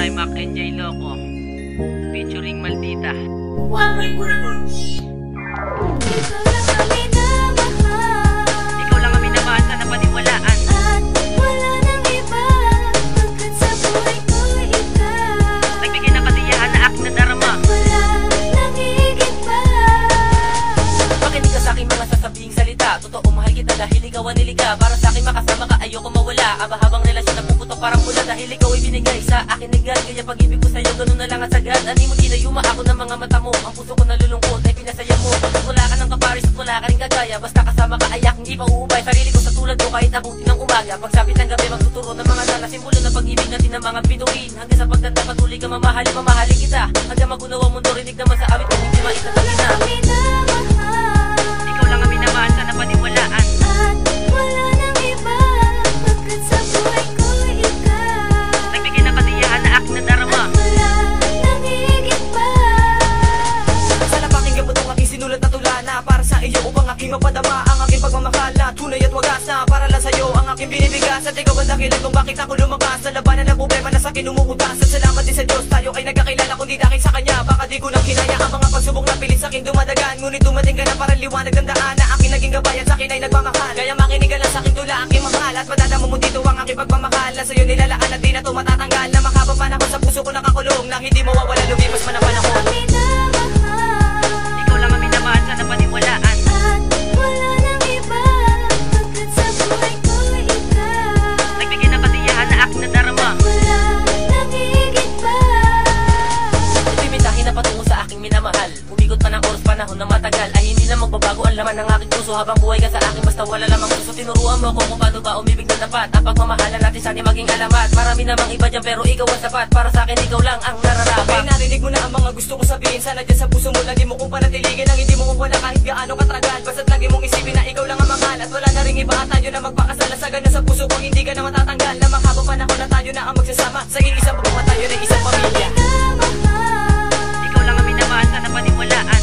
kay Mac and J Loco featuring Maldita. Ikaw lang ang minamahal na paniwalaan, at wala nang iba hanggang sa buhay ko ikaw. Nagbigay ng katiyahan na aking nadarama, wala nang higit pa. Makinig ka sa aking mga sasabing salita. Totoo mahal kita dahil ikaw ang niliga. Para sa akin makasama ka ayoko mawala. Aba-habang relasyon na puputok parang pula. Dahil ikaw ay binigay sa akin agad. Kaya pag-ibig ko sa'yo ganun na lang at sagad. Ani mo ginayuma ako ng mga mata mo. Ang puso ko nalulungkot ay pinasaya mo. Wala ka ng kaparis at wala ka rin kagaya. Basta kasama ka ayak hindi pa uubay. Sarili ko sa tulad mo kahit abuti ng umaga. Pagsapit ng gabi magtuturo ng mga dala. Simbolo ng pag-ibig natin ng mga bituin. Hanggang sa pagdanda patuloy ka mamahalin, mamahalin kita. Hanggang magunawa mundo rinig naman sa awit kung hindi maitatagin na. Ikaw lang ang minamahal na paniwalaan, at wala nang iba hanggang sa buhay ko ikaw. Nagbigay ng katiyahan na aking nadarama, at wala nang higit pa. Sana pakinggan mo itong aking sinulat na tula na para sa iyo upang aking mapadama ang aking pagmamahal na tunay at wagas na para lang sa'yo ang aking binibigas. At ikaw ang dakilan kung bakit ako lumabas sa labanan ng problema na sa akin umuutas. At salamat din sa Diyos tayo ay nagkakilala kundi dahil sa Kanya. Baka di ko nang kinaya ang mga pagsubok na pilit sa akin dumadagan. Ngunit dumating ka na para liwanag ng daan na aking naging gabay at sa akin ay nagmamahal. Kaya makinig ka lang sa aking tula aking mahal. At madadama mo dito ang aking pagmamahal na sa'yo nilalaan at di na ito matatanggal. Na makhabang panahon sa puso ko nakakulong nang hindi mawawala lumipas man ang panahon. Ikaw lang ang minamahal na paniwalaan, at wala nang iba hanggang sa buhay ko ikaw. Nagbigay ng katiyahan na aking nadarama, wala nang higit pa. Itimitahin na patungo sa aking minamahal. Umikot pa ng oras panahon na matagal ay hindi na magbabago ang laman ng aking puso. Habang buhay ka sa akin basta wala lamang gusto. Tinuruan mo ako kung paano ba umibig na tapat. Ang pagmamahalan natin sa atin maging alamat. Marami namang iba dyan pero ikaw ang sapat. Para sa akin ikaw lang ang nararapat. Kaya narinig mo na ang mga gusto kong sabihin. Sana dyan sa puso mo lagi mo kong panatiligin. Ang hindi mo mawala kahit gaano katagal. Basta't lagi mong isipin na ikaw lang ang mahal. At wala na ring iba at tayo na magpakasala. Sa ganun sa puso ko hindi ka na matatanggal. Na makhabang panahon na tayo na ang magsasama. Sa iisang buwan tayo na isang pamilya. Ikaw lang ang minamahal na paniwalaan,